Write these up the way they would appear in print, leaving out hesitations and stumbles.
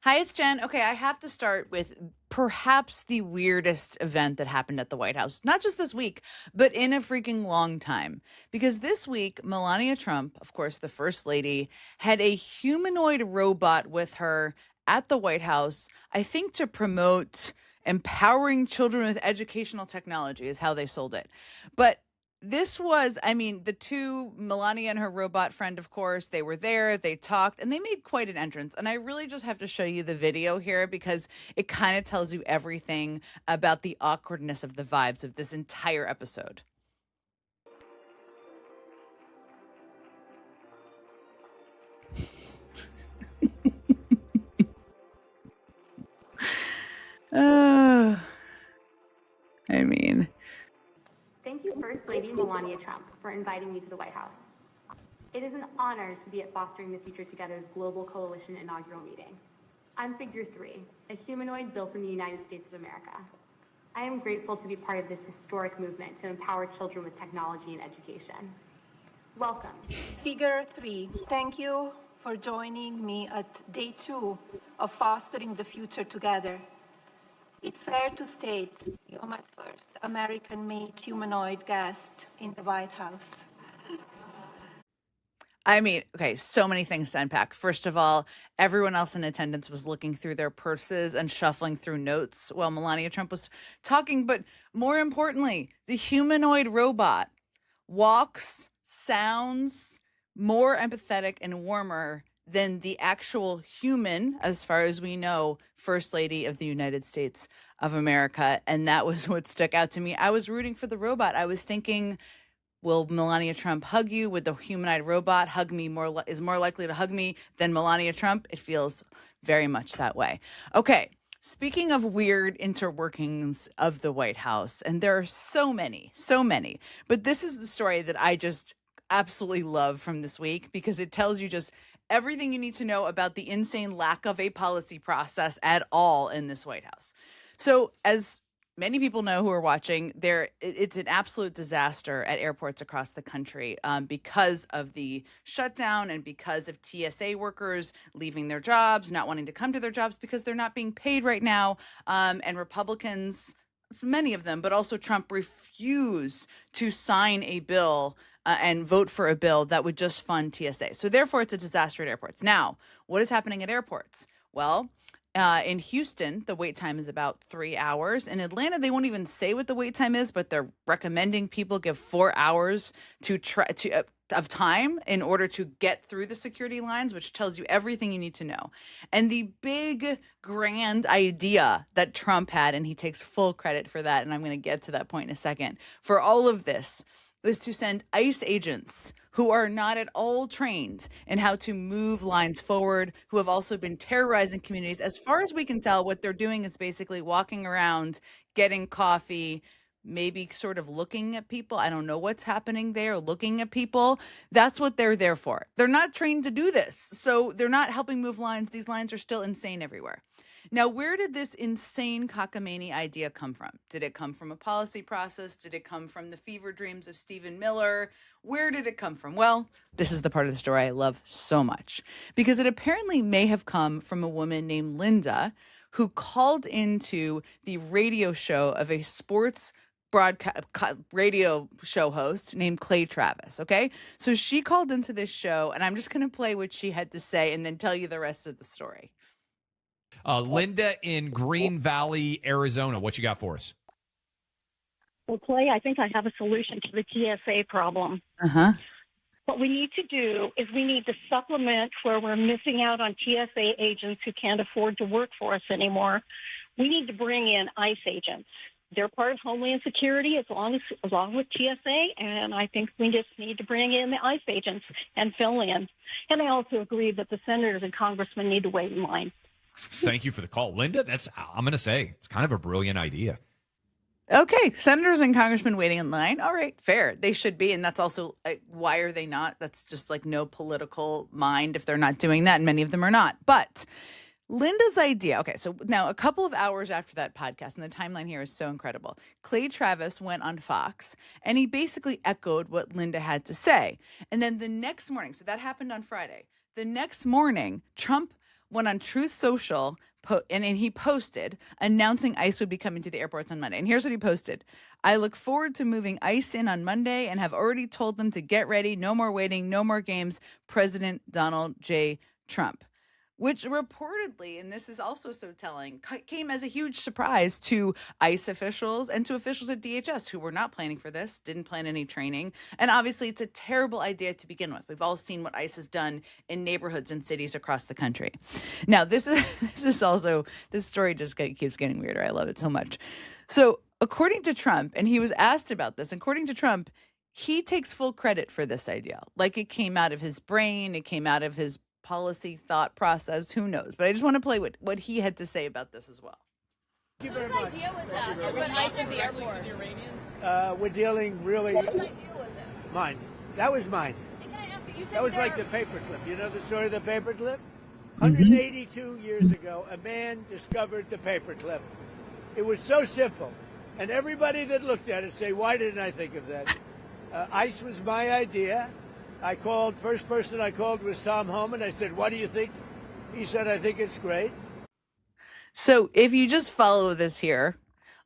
Hi, it's Jen. Okay, I have to start with perhaps the weirdest event that happened at the White House, not just this week, but in a freaking long time. Because this week, Melania Trump, of course, the first lady, had a humanoid robot with her at the White House, I think to promote empowering children with educational technology, is how they sold it. But this was, I mean, the two, Melania and her robot friend, of course, they were there, they talked, and they made quite an entrance. And I really just have to show you the video here because it kind of tells you everything about the awkwardness of the vibes of this entire episode. Uh, I mean, Thank you, First Lady Melania Trump, for inviting me to the White House. It is an honor to be at Fostering the Future Together's Global Coalition inaugural meeting. I'm Figure 3, a humanoid built in the United States of America. I am grateful to be part of this historic movement to empower children with technology and education. Welcome. Figure 3, thank you for joining me at day 2 of Fostering the Future Together. It's fair to state you're my first American-made humanoid guest in the White House. I mean, okay, so many things to unpack. First of all, everyone else in attendance was looking through their purses and shuffling through notes while Melania Trump was talking. But more importantly, the humanoid robot walks, sounds more empathetic and warmer than the actual human, as far as we know, First Lady of the United States of America. And that was what stuck out to me. I was rooting for the robot. I was thinking, will Melania Trump hug you? Would the humanoid robot hug me is more likely to hug me than Melania Trump? It feels very much that way. Okay. Speaking of weird interworkings of the White House, and there are so many, but this is the story that I just absolutely love from this week because it tells you just everything you need to know about the insane lack of a policy process at all in this White House. So, as many people know who are watching, it's an absolute disaster at airports across the country because of the shutdown and because of TSA workers leaving their jobs, not wanting to come to their jobs because they're not being paid right now. And Republicans, many of them, but also Trump, refuse to sign a bill and vote for a bill that would just fund TSA. So therefore, it's a disaster at airports. Now, what is happening at airports? Well, in Houston, the wait time is about 3 hours. In Atlanta, they won't even say what the wait time is, but they're recommending people give 4 hours of time in order to get through the security lines, which tells you everything you need to know. And the big grand idea that Trump had, and he takes full credit for that, and I'm going to get to that point in a second, for all of this is to send ICE agents who are not at all trained in how to move lines forward, who have also been terrorizing communities. As far as we can tell, what they're doing is basically walking around, getting coffee, maybe sort of looking at people. I don't know what's happening there, looking at people. That's what they're there for. They're not trained to do this. So they're not helping move lines. These lines are still insane everywhere. Now, where did this insane cockamamie idea come from? Did it come from a policy process? Did it come from the fever dreams of Stephen Miller? Where did it come from? Well, this is the part of the story I love so much because it apparently may have come from a woman named Linda who called into the radio show of a sports broadcast radio show host named Clay Travis. Okay. So she called into this show, and I'm just going to play what she had to say and then tell you the rest of the story. Linda in Green Valley, Arizona. What you got for us? Well, Clay, I think I have a solution to the TSA problem. Uh-huh. What we need to do is we need to supplement where we're missing out on TSA agents who can't afford to work for us anymore. We need to bring in ICE agents. They're part of Homeland Security along with TSA, and I think we just need to bring in the ICE agents and fill in. And I also agree that the senators and congressmen need to wait in line. Thank you for the call. Linda, I'm going to say, it's kind of a brilliant idea. Okay, senators and congressmen waiting in line. All right, fair. They should be. And that's also, why are they not? That's just like no political mind if they're not doing that. And many of them are not. But Linda's idea. Okay, so now a couple of hours after that podcast, and the timeline here is so incredible. Clay Travis went on Fox and he basically echoed what Linda had to say. And then the next morning, so that happened on Friday. The next morning, Trump went on Truth Social and he posted announcing ICE would be coming to the airports on Monday. And here's what he posted. I look forward to moving ICE in on Monday and have already told them to get ready. No more waiting, no more games. President Donald J. Trump. Which reportedly, and this is also so telling, came as a huge surprise to ICE officials and to officials at DHS who were not planning for this, didn't plan any training. And obviously, it's a terrible idea to begin with. We've all seen what ICE has done in neighborhoods and cities across the country. Now, this story just keeps getting weirder. I love it so much. So, according to Trump, and he was asked about this, according to Trump, he takes full credit for this idea. Like it came out of his brain, it came out of his policy thought process, who knows? But I just want to play what he had to say about this as well. Whose idea was that to put ICE in the airport? We're dealing really. Whose idea was it? Mine. That was mine. And can I ask you said That was there like the paperclip. You know the story of the paperclip? 182 years ago, a man discovered the paperclip. It was so simple. And everybody that looked at it say, why didn't I think of that? ICE was my idea. First person I called was Tom Homan. I said, what do you think? He said, I think it's great. So if you just follow this here,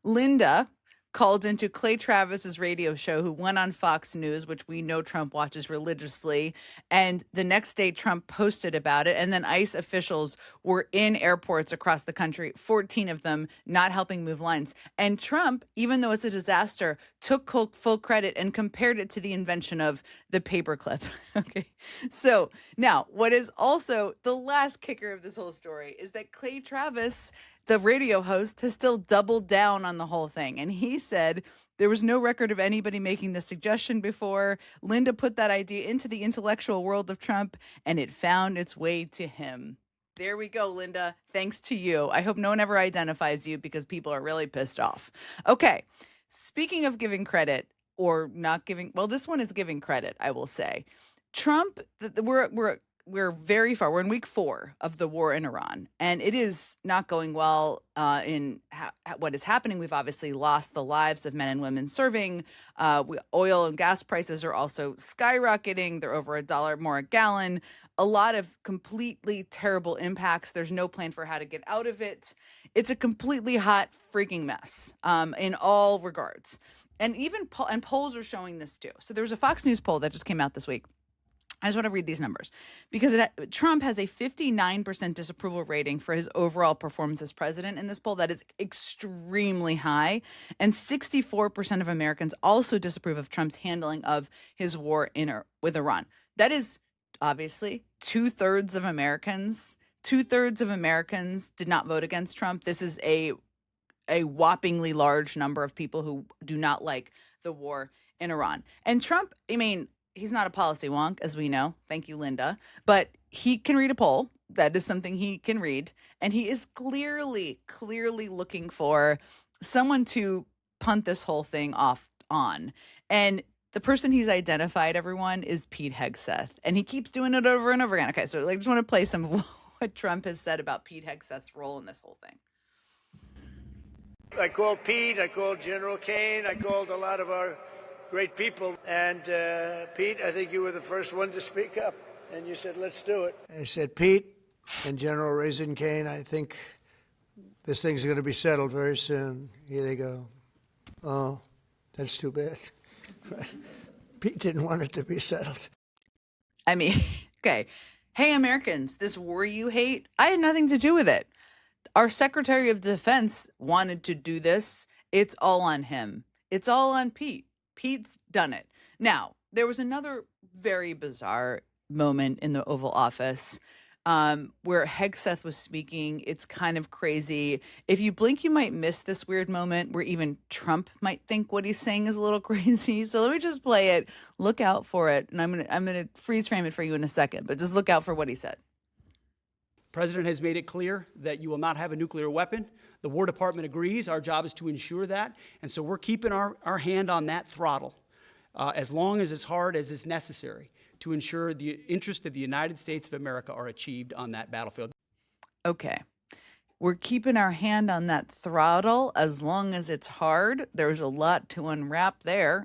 Linda called into Clay Travis's radio show, who went on Fox News, which we know Trump watches religiously. And the next day, Trump posted about it. And then ICE officials were in airports across the country, 14 of them not helping move lines. And Trump, even though it's a disaster, took full credit and compared it to the invention of the paperclip. Okay. So now, what is also the last kicker of this whole story is that Clay Travis, the radio host, has still doubled down on the whole thing. And he said there was no record of anybody making this suggestion before. Linda put that idea into the intellectual world of Trump, and it found its way to him. There we go, Linda. Thanks to you. I hope no one ever identifies you because people are really pissed off. Okay. Speaking of giving credit or not giving, well, this one is giving credit, I will say. Trump, we're very far. We're in week 4 of the war in Iran, and it is not going well in what is happening. We've obviously lost the lives of men and women serving. Oil and gas prices are also skyrocketing. They're over $1 more a gallon. A lot of completely terrible impacts. There's no plan for how to get out of it. It's a completely hot freaking mess in all regards. And even polls are showing this too. So there was a Fox News poll that just came out this week. I just want to read these numbers because Trump has a 59% disapproval rating for his overall performance as president in this poll. That is extremely high. And 64% of Americans also disapprove of Trump's handling of his war with Iran. That is obviously 2/3 of Americans. 2/3 of Americans did not vote against Trump. This is a whoppingly large number of people who do not like the war in Iran. And Trump, I mean, he's not a policy wonk, as we know. Thank you, Linda. But he can read a poll. That is something he can read. And he is clearly looking for someone to punt this whole thing off on. And the person he's identified, everyone, is Pete Hegseth. And he keeps doing it over and over again. Okay, so I just want to play some of what Trump has said about Pete Hegseth's role in this whole thing. I called Pete. I called General Kane. I called a lot of our great people. And Pete, I think you were the first one to speak up. And you said, let's do it. I said, Pete and General Raisin Kane, I think this thing's going to be settled very soon. Here they go. Oh, that's too bad. Pete didn't want it to be settled. I mean, okay. Hey, Americans, this war you hate, I had nothing to do with it. Our Secretary of Defense wanted to do this. It's all on him. It's all on Pete. Pete's done it. Now, there was another very bizarre moment in the Oval Office where Hegseth was speaking. It's kind of crazy. If you blink, you might miss this weird moment where even Trump might think what he's saying is a little crazy. So let me just play it. Look out for it. And I'm gonna freeze frame it for you in a second, but just look out for what he said. The President has made it clear that you will not have a nuclear weapon. The War Department agrees. Our job is to ensure that. And so we're keeping our hand on that throttle as long as hard as is necessary to ensure the interests of the United States of America are achieved on that battlefield. Okay. We're keeping our hand on that throttle as long as it's hard. There's a lot to unpack there.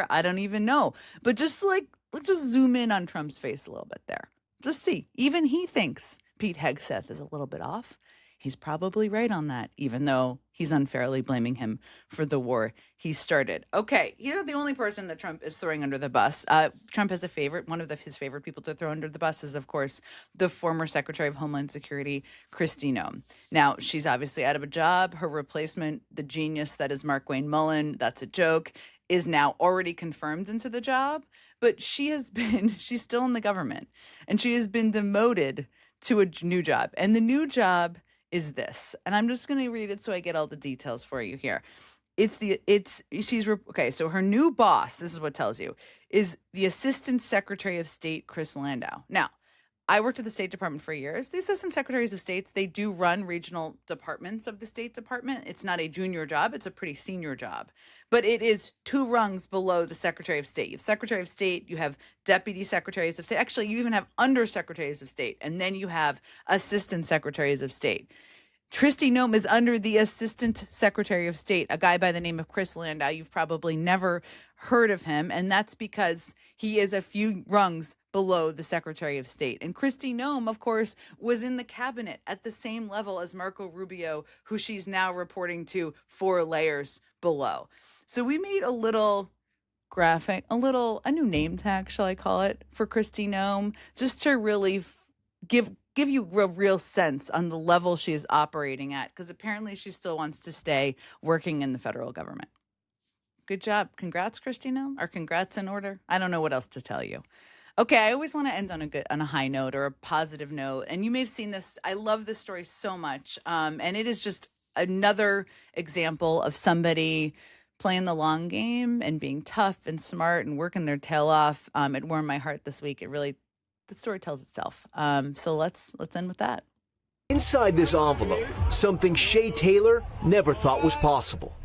I don't even know. But let's just zoom in on Trump's face a little bit there. Just see. Even he thinks Pete Hegseth is a little bit off. He's probably right on that, even though he's unfairly blaming him for the war he started. Okay, you're not the only person that Trump is throwing under the bus. Trump has a favorite. One of his favorite people to throw under the bus is, of course, the former Secretary of Homeland Security, Kristi Noem. Now, she's obviously out of a job. Her replacement, the genius that is Markwayne Mullin, that's a joke, is now already confirmed into the job. But she's still in the government, and she has been demoted to a new job. And the new job is this, and I'm just going to read it so I get all the details for you here. So her new boss, this is what it tells you, is the Assistant Secretary of State, Chris Landau. Now, I worked at the State Department for years. The Assistant Secretaries of States, they do run regional departments of the State Department. It's not a junior job. It's a pretty senior job. But it is 2 rungs below the Secretary of State. You have Secretary of State, you have Deputy Secretaries of State. Actually, you even have Undersecretaries of State, and then you have Assistant Secretaries of State. Kristi Noem is under the Assistant Secretary of State, a guy by the name of Chris Landau. You've probably never heard of him, and that's because he is a few rungs below the Secretary of State. And Kristi Noem, of course, was in the cabinet at the same level as Marco Rubio, who she's now reporting to 4 layers below. So we made a little graphic, a new name tag, shall I call it, for Kristi Noem, just to really give you a real sense on the level she is operating at, because apparently she still wants to stay working in the federal government. Good job. Congrats, Kristi Noem, or congrats in order. I don't know what else to tell you. Okay, I always want to end on a high note or a positive note, and you may have seen this. I love this story so much, and it is just another example of somebody playing the long game and being tough and smart and working their tail off. It warmed my heart this week. The story tells itself. So let's end with that. Inside this envelope, something Shay Taylor never thought was possible.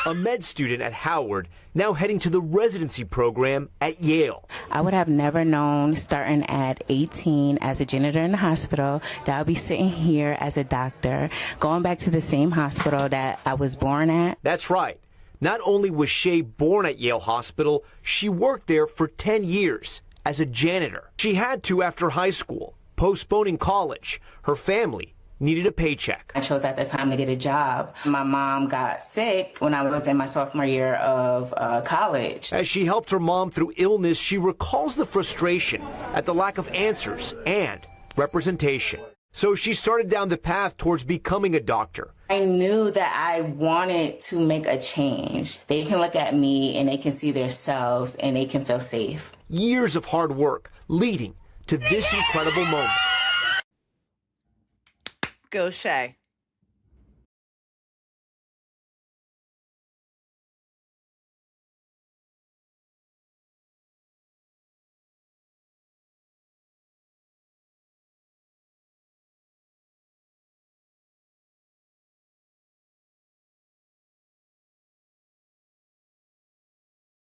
A med student at Howard, now heading to the residency program at Yale. I would have never known, starting at 18 as a janitor in the hospital, that I'll be sitting here as a doctor, going back to the same hospital that I was born at. That's right. Not only was Shay born at Yale Hospital, she worked there for 10 years as a janitor. She had to after high school, postponing college. Her family needed a paycheck. I chose at the time to get a job. My mom got sick when I was in my sophomore year of college. As she helped her mom through illness, she recalls the frustration at the lack of answers and representation. So she started down the path towards becoming a doctor. I knew that I wanted to make a change. They can look at me and they can see themselves and they can feel safe. Years of hard work leading to this incredible moment. Go Shay.